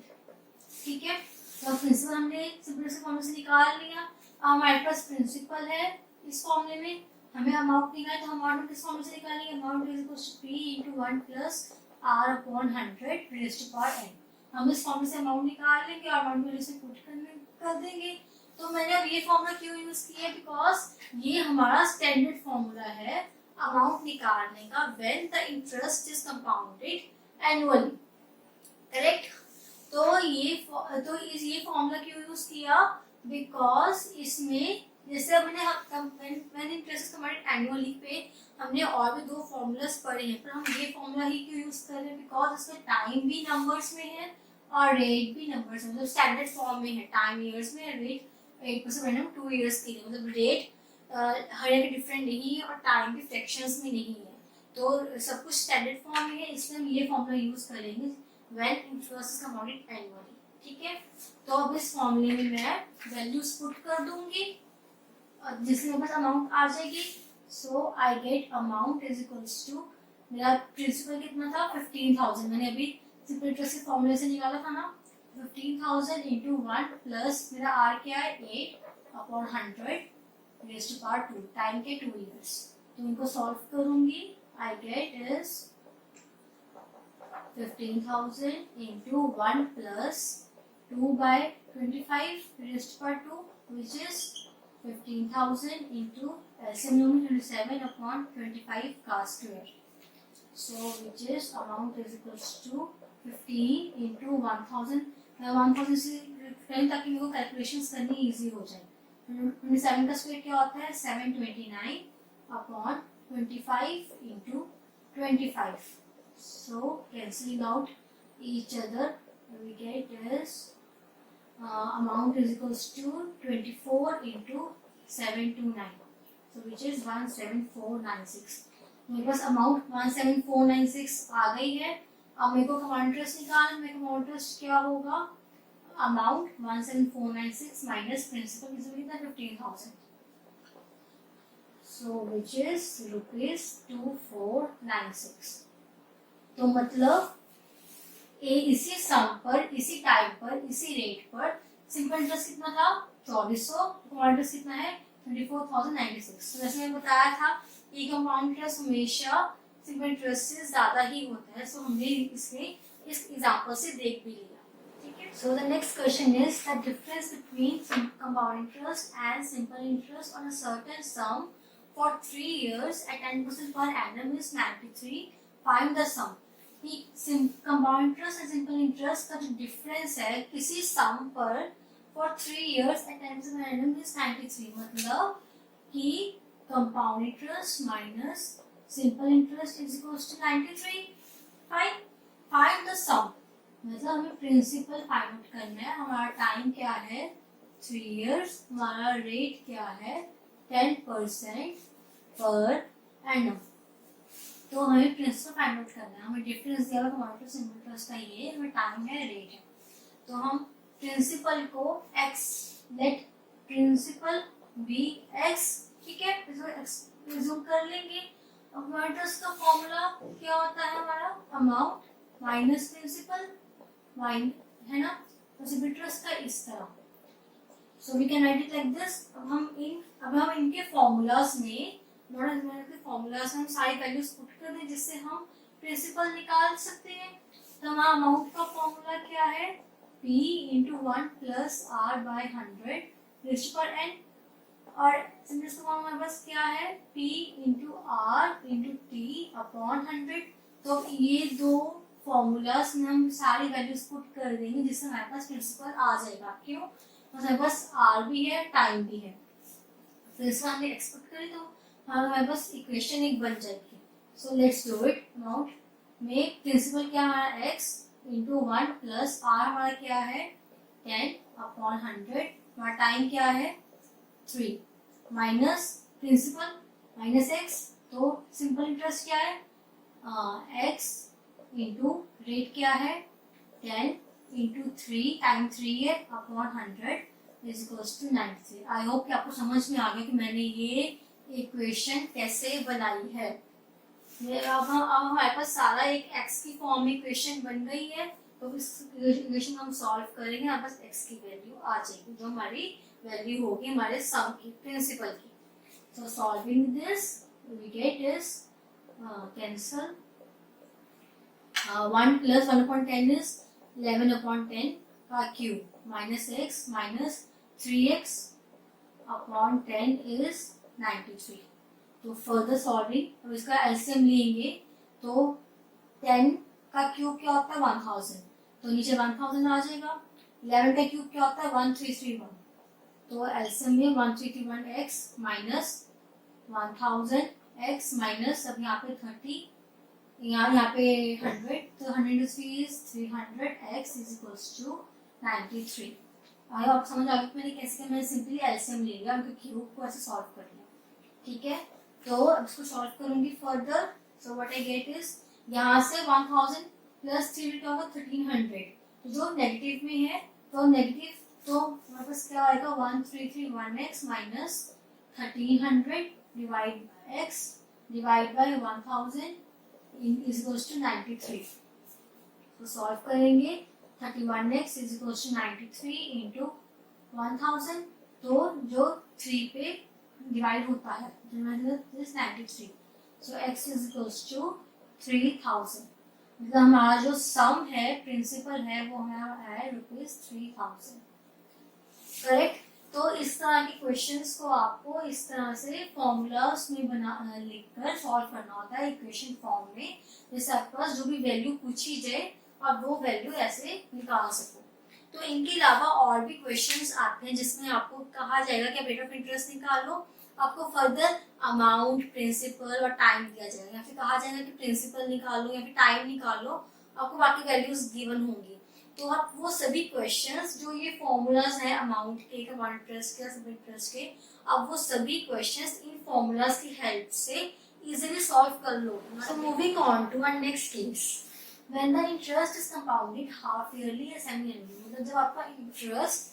ठीक है, तो प्रिंसिपल हमने सिंपल से फॉर्मूले से निकाल लिया। अब हमारे पास प्रिंसिपल है इस फॉर्मूले में, हमें अमाउंट निकालना है, तो अमाउंट किस फॉर्मूले से निकालेंगे, amount is equal to P into 1 plus R upon 100 raised to power n। हम इस फॉर्मूले से अमाउंट निकाल लेंगे और अमाउंट वैल्यू से पुट कर देंगे। तो मैंने अब ये फॉर्मूला क्यों यूज किया, बिकॉज ये हमारा स्टैंडर्ड फॉर्मूला है अमाउंट निकालने का when the interest is compounded annually, correct. तो ये फॉर्मूला क्यों यूज किया, बिकॉज इसमें जैसे मैंने इंटरेस्ट कंपाउंडेड एनुअली पे हमने और भी 2 फॉर्मूलास पढ़े हैं, पर हम ये फॉर्मूला ही क्यों यूज कर रहे हैं, बिकॉज इसमें टाइम भी नंबर्स में है और रेट भी नंबर्स में, मतलब स्टैंडर्ड फॉर्म में है, टाइम ईयर्स में, रेट 8% 2 ईयर्स के लिए, मतलब रेट हर एक डिफरेंट नहीं है और टाइम भी फ्रैक्शंस में नहीं है, तो सब कुछ स्टैंडर्ड फॉर्म में है, इसलिए हम ये फॉर्मूला यूज करेंगे when interest is compounded annually. ठीक है, तो अब इस फॉर्मूले में मैं वैल्यूज पुट कर दूंगी जिससे मेरे पास अमाउंट आ जाएगी। So I get amount is equals to, मेरा प्रिंसिपल कितना था 15,000, मैंने अभी सिंपल इंटरेस्ट के फॉर्मूले से निकाला था ना, 15,000 इंटू 1 प्लस मेरा आर क्या है 8 upon 100 raised to power 2, time के 2 इयर्स। तो इनको सॉल्व करूंगी, I get is 15,000 into 1 plus 2 by 25 raised to power 2, which is 15,000 into LCM 27 upon 25 का square. So which is amount is equals to 15 into 1,000. 1,000 से कहीं ताकि मेरे को कैलकुलेशंस करनी इजी हो जाए। 27 का स्क्वायर क्या होता है 729 upon 25 into 25. So cancelling out each other, we get is amount is equals to 24 into 729, so which is 17496। मेरे पास अमाउंट 17496 आ गई है। अब मेरे को कंपाउंड इंटरेस्ट निकालना, मेरे कंपाउंड इंटरेस्ट क्या होगा, अमाउंट 17496 माइनस प्रिंसिपल कितना 15,000, so which is rupees 2496। तो मतलब इसी सम पर, इसी टाइम पर, इसी रेट पर सिंपल इंटरेस्ट कितना था 2400, कंपाउंड इंटरेस्ट कितना है 24,096। तो जैसे मैंने बताया था कि कंपाउंड इंटरेस्ट हमेशा सिंपल इंटरेस्ट से ज्यादा ही होता है, सो हमने इसमें इस एग्जांपल से देख भी लिया। ठीक है, so the next question is the difference between compound interest and simple interest on a certain sum for 3 years at 10% per annum is 93। Find the sum. Compound interest and simple interest का जो difference है किसी sum पर for 3 years at 10% per annum is 93, मतलब कि compound interest minus simple interest is equals to 93। Find the sum, मतलब हमें principal find out करना है। हमारा टाइम क्या है 3 years, हमारा रेट क्या है 10% पर एनम। तो हमें प्रिंसिपल फाइंड आउट करना है, हमें डिफरेंस दिया हुआ कंपाउंड सिंपल इंटरेस्ट का ये, हमें टाइम है रेट है। तो हम प्रिंसिपल को x, let principal be x, ठीक है, रिज्यूम कर लेंगे। अब इंटरेस्ट का फॉर्मूला क्या होता है हमारा, अमाउंट माइनस प्रिंसिपल है ना, और इंटरेस्ट का इस तरह। So we can write it like this. अब हम इनके फॉर्मूलाज में फॉर्मूलाज में हम सारी वैल्यूज पुट कर दें जिससे हम प्रिंसिपल निकाल सकते हैं। तो हमारा अमाउंट का फॉर्मूला क्या है, P into 1 plus R by 100 raise पर n, और इंटरेस्ट का फॉर्मूला बस क्या है, P into R into T upon 100। तो ये दो फॉर्मूलाज में हम सारी वैल्यूज पुट कर देंगे जिससे हमारे पास प्रिंसिपल आ जाएगा। क्यों, हमारे पास R भी है, टाइम भी है। फिर इसको हमने एक्सपेक्ट करें तो हमारे पास इक्वेशन एक बन जाएगी। So let's do it. Amount में प्रिंसिपल क्या हमारा x इंटू 1 प्लस R हमारा क्या है 10 अपॉन 100, हमारा टाइम क्या है 3, माइनस प्रिंसिपल माइनस x, तो सिंपल इंटरेस्ट क्या है x इंटू रेट क्या है 10 इंटू 3 टाइम 3 है upon 100 is equals to 93। I hope कि आपको समझ में आ गया कि मैंने ये इक्वेशन कैसे बनाई है। अब हमारे पास सारा एक x की फॉर्म में इक्वेशन बन गई है, तो इस इक्वेशन हम सॉल्व करेंगे, हमारे पास x की वैल्यू आ जाएगी जो हमारी वैल्यू होगी हमारे सम की, प्रिंसिपल की। So solving this we get is cancel 1 plus 1/10 is 11/10 का cube minus x minus 3x upon 10 is 93। तो फर्दर सॉल्विंग, अब इसका एलसीएम लेंगे तो 10 का क्यूब क्या होता है 1000, तो नीचे 1000 आ जाएगा। 11 का क्यूब क्या होता है 1331, तो एलसीएम में 1331x माइनस 1000x माइनस अब यहाँ पे 30, यहाँ पे 100, तो 100 is 300x is equals to 93। I आप समझ आ गया मैंने कैसे किया, मैंने सिंपली एलसीएम ले लिया, उनके क्यूब को ऐसे सॉल्व कर लिया। ठीक है, तो अब इसको सॉल्व करूंगी further. So what I get is, यहाँ से 1000 प्लस 3 क्या होगा 1300, तो जो नेगेटिव में है तो नेगेटिव, तो हमारे पास क्या आएगा 1331x minus 1300 divide x divide by 1000 is equals to 93। तो सॉल्व करेंगे 31x is equals to 93 into 1000, तो जो 3 पे डिवाइड होता है this 93, so x is equals to 3000। मतलब हमारा जो सम है प्रिंसिपल है वो है ₹3000। करेक्ट। तो इस तरह के क्वेश्चंस को आपको इस तरह से फॉर्मूलास में बना लिखकर सॉल्व करना होता है इक्वेशन फॉर्म में, जैसे आपके पास जो भी वैल्यू पूछी जाए आप वो वैल्यू ऐसे निकाल सको। तो इनके अलावा और भी क्वेश्चंस आते हैं जिसमें आपको कहा जाएगा कि रेट ऑफ इंटरेस्ट निकालो, आपको फर्दर अमाउंट प्रिंसिपल और टाइम दिया जाएगा, या फिर कहा जाएगा कि प्रिंसिपल निकालो या फिर टाइम निकालो, आपको बाकी वैल्यूज गिवन होंगी। तो आप वो सभी क्वेश्चंस जो ये फॉर्मूलाज हैं अमाउंट के, कंपाउंड इंटरेस्ट के, सब इंटरेस्ट के, अब वो सभी क्वेश्चंस इन फॉर्मूलाज की हेल्प से इजीली सॉल्व कर लो। So moving on to our next case, when the interest is compounded half yearly या सेमी ईयरली, मतलब जब आपका इंटरेस्ट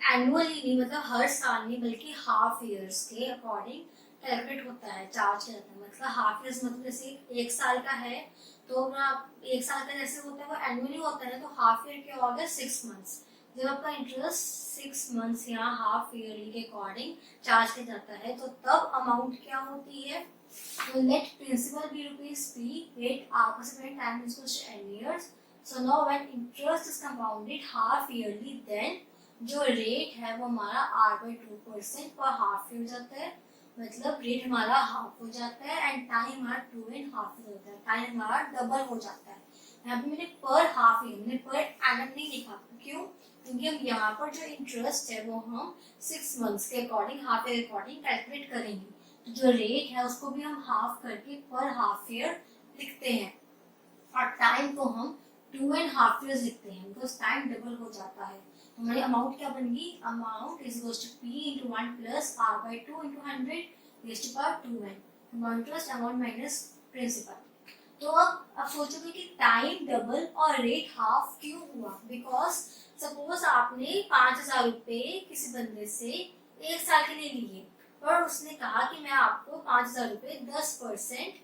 एनुअली नहीं मतलब हर साल नहीं बल्कि हाफ ईयर्स के अकॉर्डिंग कैलकुलेट होता है, चार्ज करता है। मतलब हाफ ईयर्स मतलब जैसे 1 साल का है तो ना 1 साल का जैसे होता है वो एनुअली होता है ना, तो हाफ ईयर क्या हो गया 6 मंथ्स। जब आपका इंटरेस्ट 6 मंथ्स या हाफ ईयरली के अकॉर्डिंग चार्ज किया जाता है तो तब अमाउंट क्या होती है, तो let principal be ₹p, rate आपका time is n years। So now when interest is compounded half yearly then जो रेट है वो हमारा R/2% पर हाफ ईयर जाता है, मतलब रेट हमारा हाफ हो जाता है एंड टाइम हमारा 2.5 होता है, टाइम हमारा डबल हो जाता है। यहाँ पे मैंने पर हाफ ईयर, मैंने पर एनम नहीं लिखा, क्यों, क्योंकि हम यहाँ पर जो इंटरेस्ट है वो हम 6 मंथ्स के according half year according calculate करेंगे, तो जो रेट है उसको भी हम हाफ करके पर हाफ ईयर लिखते हैं और टाइम को हम 2.5 years लिखते हैं बिकॉज टाइम डबल हो जाता है। हमारी अमाउंट क्या बनेगी, amount is equals to p into 1 plus r/2 into 100 raised to power 2n, interest amount minus principal. तो अब सोचोगे कि टाइम डबल और रेट हाफ क्यों हुआ, बिकॉज सपोज आपने 5000 रुपए किसी बंदे से 1 साल के लिए लिए और उसने कहा कि मैं आपको 5000 रुपए 10%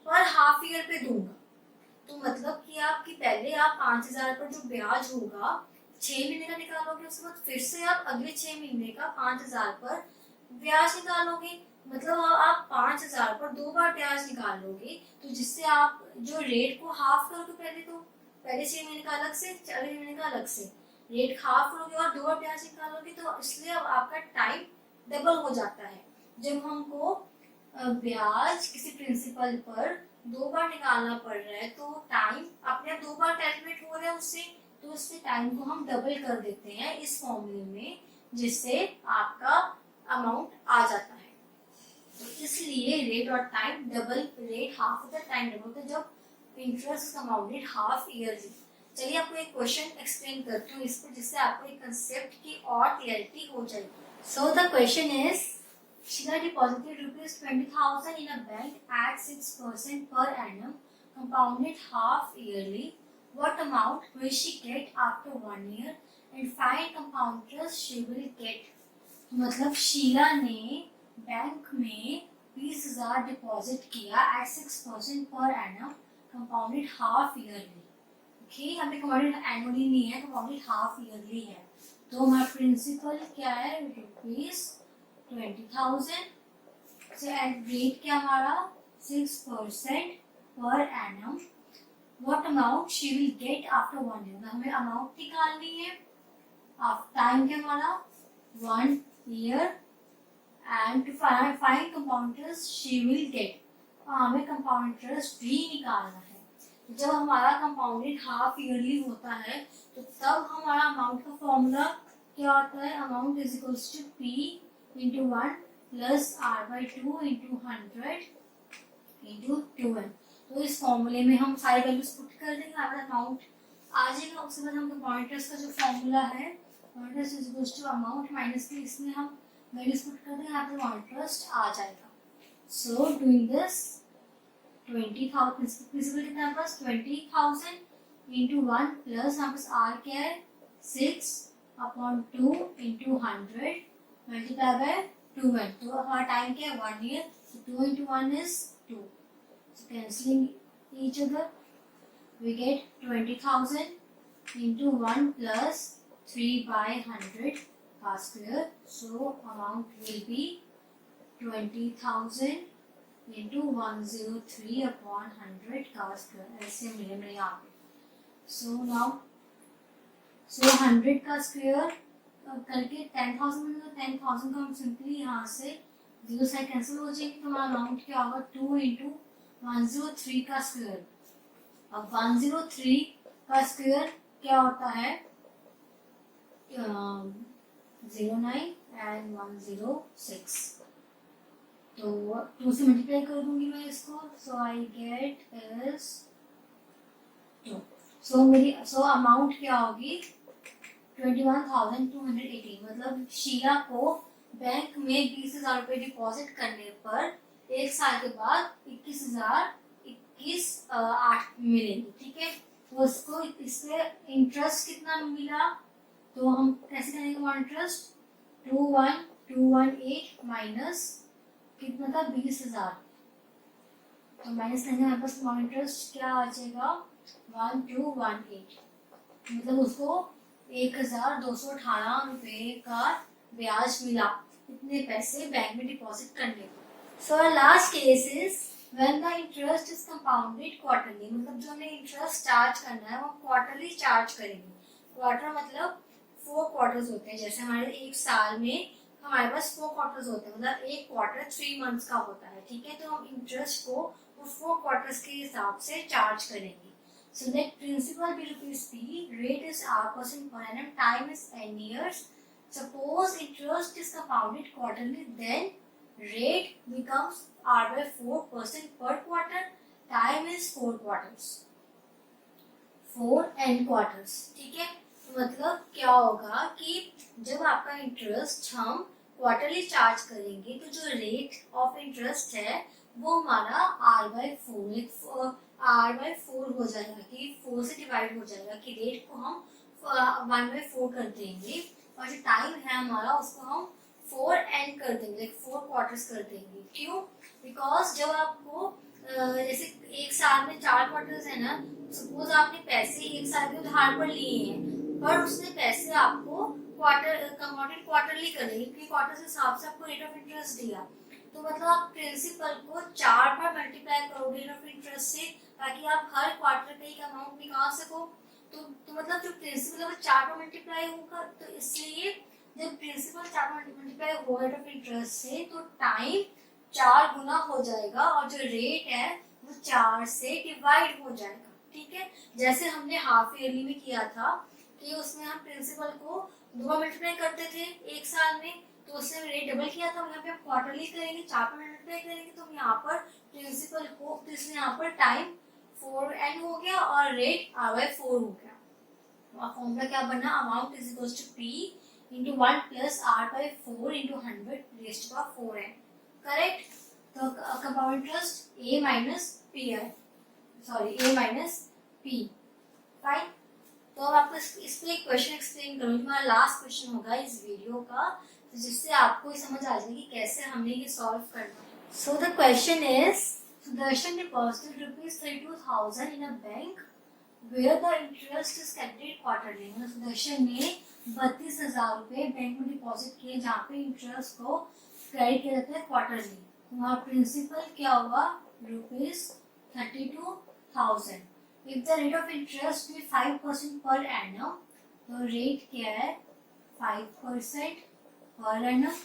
पर हाफ ईयर पे दूंगा, तो मतलब कि आपकी पहले आप 5000 पर जो ब्याज होगा 6 महीने का निकालोगे, उसके बाद फिर से आप अगले 6 महीने का 5,000 पर ब्याज निकालोगे। मतलब आप 5,000 पर 2 बार ब्याज निकाल लोगे, तो जिससे आप जो रेट को हाफ करोगे, पहले 6 महीने का अलग से, अगले महीने का अलग से रेट हाफ करोगे और 2 बार ब्याज निकालोगे, तो इसलिए अब आपका टाइम डबल हो जाता है। जब हमको ब्याज किसी प्रिंसिपल पर 2 बार निकालना पड़ रहा है, तो टाइम अपने आप 2 बार कैलकुलेट हो रहा है उससे, तो इससे टाइम को हम डबल कर देते हैं इस फॉर्मूले में, जिससे आपका अमाउंट आ जाता है। तो इसलिए रेट और टाइम डबल, रेट हाफ होता है, टाइम डबल होता है जब इंटरेस्ट कंपाउंडेड हाफ ईयरली। चलिए आपको एक क्वेश्चन एक्सप्लेन करती हूँ इस पर, जिससे आपको एक कंसेप्ट की और क्लियरिटी हो जाएगी। सो the question is, Sheila deposited rupees 20,000 in a bank at 6% per annum, compounded half yearly. What amount will she get after 1 year? And find compound interest she will get. मतलब शीला ने bank में 20,000 deposit किया at 6% per annum, compounded half yearly. Okay, हमने compounded annually नहीं है, compounded half yearly है। तो हमारा प्रिंसिपल क्या है, ₹20,000 से एट रेट क्या हमारा 6% पर annum. What amount she will get after 1 year, हमें अमाउंट निकालनी है। टाइम क्या हमारा 1 year, and to find compound interest she will get, हमें कंपाउंड इंटरेस्ट भी निकालना है। जब हमारा कंपाउंडेड हाफ ईयरली होता है, तो तब हमारा अमाउंट का फॉर्मूला क्या होता है, amount is equals to P into 1 plus R/2 into 100 into 2n। तो इस फॉर्मूले में हम सारी वैल्यूज पुट कर देंगे, हमारा अमाउंट आ जाएगा। उसके बाद हम कंपाउंड इंटरेस्ट का जो फॉर्मूला है, compound interest is equals to amount minus P, इसमें हम वैल्यूज पुट कर देंगे, यहाँ पे कंपाउंड इंटरेस्ट आ जाएगा। सो डूइंग दिस 20,000 प्रिंसिपल कितना है पास 20,000 into 1 प्लस यहाँ पास R क्या है 6/2 into 100 मल्टीप्लाई बाय 2n। तो हमारा टाइम क्या है 1 year, 2 into 1 is 2, so cancelling each other we get 20,000 into 1 plus 3/100 का square, so amount will be 20,000 into 103/100 का square, ऐसे मिलेगा यहाँ पे। so now 100 का स्क्वायर करके 10,000 मिलेगा, 10,000 का हम सिंपली यहाँ से 0 से कैंसिल हो जाएगी, तो हमारा अमाउंट क्या होगा 2 into 103 का स्क्वायर। अब 103 का स्क्वायर क्या होता है 09 and 106, तो 2 से मल्टीप्लाई कर दूंगी मैं इसको, so I get is 2। So amount क्या होगी 21,218। मतलब शीला को बैंक में 20,000 रुपए डिपॉजिट करने पर 1 साल के बाद 21,021 मिलेंगे, ठीक है। तो उसको इससे इंटरेस्ट कितना मिला, तो हम कैसे करेंगे इंटरेस्ट 21,218 माइनस कितना था 20,000, तो माइनस करेंगे हमारे पास इंटरेस्ट क्या आ जाएगा 1,218। मतलब उसको 1,218 रुपए का ब्याज मिला इतने पैसे बैंक में डिपॉजिट करने पर। So last case is when the interest is compounded quarterly, मतलब जो हमें इंटरेस्ट चार्ज करना है वो क्वार्टरली चार्ज करेंगे। क्वार्टर मतलब 4 क्वार्टर्स होते हैं, जैसे हमारे एक साल में हमारे पास 4 क्वार्टर्स होते हैं, मतलब एक क्वार्टर 3 मंथ्स का होता है, ठीक है। तो हम इंटरेस्ट को 4 क्वार्टर्स के हिसाब से चार्ज करेंगे। So let principal be rupees P, rate is R% per annum, time is n years. Suppose interest is compounded quarterly, then rate becomes R/4% per quarter, time is 4 quarters, 4 n quarters, ठीक है। मतलब क्या होगा कि जब आपका interest हम quarterly charge करेंगे, तो जो रेट ऑफ इंटरेस्ट है वो हमारा R/4 हो जाएगा, कि 4 से डिवाइड हो जाएगा, कि रेट को हम 1/4 कर देंगे, और जो टाइम है हमारा उसको हम 4n कर देंगे, 4 क्वार्टर्स कर देंगे। क्यों? बिकॉज जब आपको जैसे एक साल में 4 क्वार्टर्स है ना, सपोज आपने पैसे एक साल के उधार पर लिए हैं, पर उसने पैसे आपको कंपाउंडेड क्वार्टरली करने, क्योंकि क्वार्टर के हिसाब से आपको रेट ऑफ इंटरेस्ट दिया, तो मतलब आप प्रिंसिपल को 4 बार मल्टीप्लाई करोगे रेट ऑफ इंटरेस्ट से, ताकि आप हर क्वार्टर का एक अमाउंट निकाल सको। तो मतलब जो प्रिंसिपल है वो 4 बार मल्टीप्लाई होगा, तो इसलिए जब प्रिंसिपल 4 बार मल्टीप्लाई होगा रेट ऑफ इंटरेस्ट से, तो टाइम 4 गुना हो जाएगा और जो रेट है वो 4 से डिवाइड हो जाएगा। ठीक है, जैसे हमने हाफ ईयरली में किया था कि उसमें हम प्रिंसिपल को 2 बार मल्टीप्लाई करते थे एक साल में, तो उसने रेट डबल किया था, यहाँ पे हम क्वार्टरली करेंगे, 4 पर मल्टीप्लाई करेंगे, तो यहाँ पर प्रिंसिपल को, तो इसलिए यहाँ पर टाइम 4n हो गया और रेट r/4 हो गया। तो फॉर्मूला क्या बना, amount is equal to p into 1 plus r/4 into 100 raised to 4n। Correct. तो compound interest a minus p है, sorry a minus p। Fine. तो अब आपको इस पे एक क्वेश्चन एक्सप्लेन करूंगी, हमारा लास्ट क्वेश्चन होगा इस वीडियो का, तो जिससे आपको समझ आ जाएगी कैसे हमने ये सॉल्व करना है। So the question is, Sudarshan deposited ₹32,000 in a bank where the interest is calculated quarterly. मतलब सुदर्शन ने 32,000 रुपए बैंक में डिपॉजिट किए जहाँ पे इंटरेस्ट को क्रेडिट किया जाता है क्वार्टरली। वहाँ प्रिंसिपल क्या हुआ, ₹32,000। If the rate of interest be 5% per annum, तो रेट क्या है 5% per annum.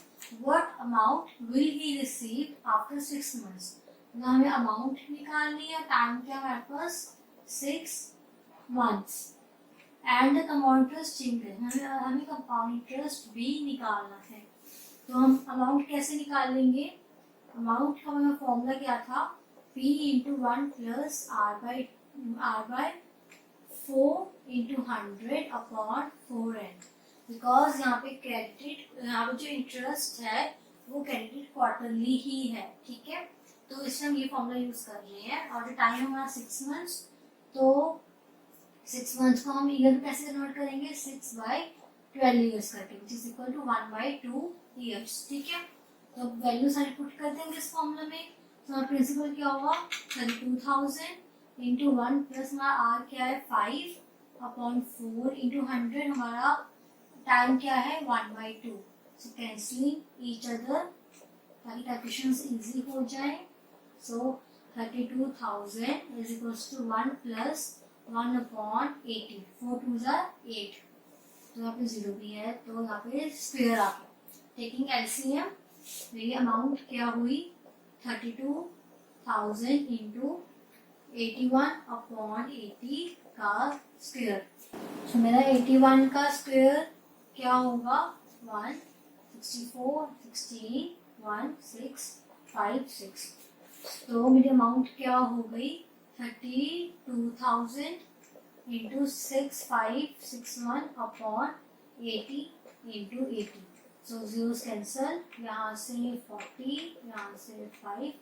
What amount will he receive after 6 months? तो हमें अमाउंट निकालनी है, टाइम क्या है हमारे पास 6 months. And the compound interest है, हमें कंपाउंड इंटरेस्ट भी निकालना है। तो हम अमाउंट कैसे निकाल लेंगे, अमाउंट का हमें फॉर्मूला क्या था, p into 1 plus r/4 into 100 upon 4n। Because यहाँ पे क्रेडिटेड, यहाँ पे जो इंटरेस्ट है वो क्रेडिटेड क्वार्टरली ही है। ठीक है, तो इसमें हम ये फॉर्मूला यूज कर रहे हैं। और जो टाइम हमारा 6 मंथ्स, तो 6 मंथ्स को हम ईयर में कैसे कन्वर्ट करेंगे, 6/12 ईयर्स करके, which is equal to 1/2 years. ठीक है, तो वैल्यू सारी पुट कर देंगे इस फॉर्मूला में। तो हमारा प्रिंसिपल क्या होगा 32,000 इंटू 1 प्लस हमारा आर क्या है 5 अपॉन 4 इंटू 100, हमारा टाइम क्या है 1/2। सो कैंसलिंग ईच अदर ताकि कैलकुलेशंस इजी हो जाए। So 32,000 is equals to 1 plus 1 upon 80, 4 2 8, तो यहाँ पे 0 भी है, तो यहाँ पे स्क्वायर आ गया। टेकिंग एलसीएम, मेरी अमाउंट क्या हुई 32,000 इंटू 81 अपॉन 80 का स्क्वायर। तो मेरा 81 का स्क्वायर क्या होगा 164, 16, 1, 6, 5, 6। तो मेरी अमाउंट क्या हो गई 32,000 इंटू 6561 अपॉन 80 इंटू 80। सो जीरोस कैंसल, यहाँ से 40, यहाँ से 5।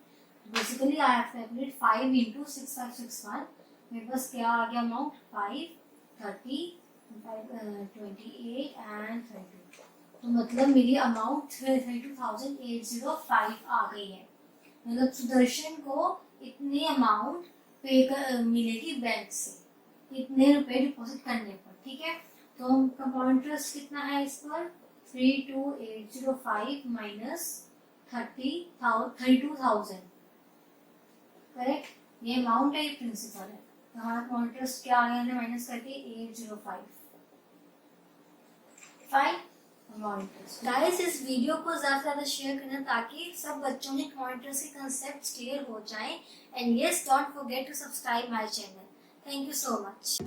Basically I have calculate 5 into 6561, मेरे पास क्या आ गया अमाउंट 5, 30, 28 एंड 32। तो मतलब मेरी अमाउंट 32,805 आ गई है। मतलब सुदर्शन को इतनी अमाउंट पे मिलेगी बैंक से, इतने रुपए डिपॉजिट करने पर। ठीक है, तो कंपाउंड इंटरेस्ट कितना है इस पर 32,805 माइनस 32,000। करेक्ट, ये अमाउंट है, ये प्रिंसिपल है, तो हमारा कंपाउंड इंटरेस्ट क्या आ गया माइनस करके 805। फाइन। गाइस, इस वीडियो को ज्यादा से ज्यादा शेयर करना ताकि सब बच्चों के कंपाउंड इंटरेस्ट के कंसेप्ट क्लियर हो जाएं। And yes, don't forget to subscribe my channel. Thank you so much.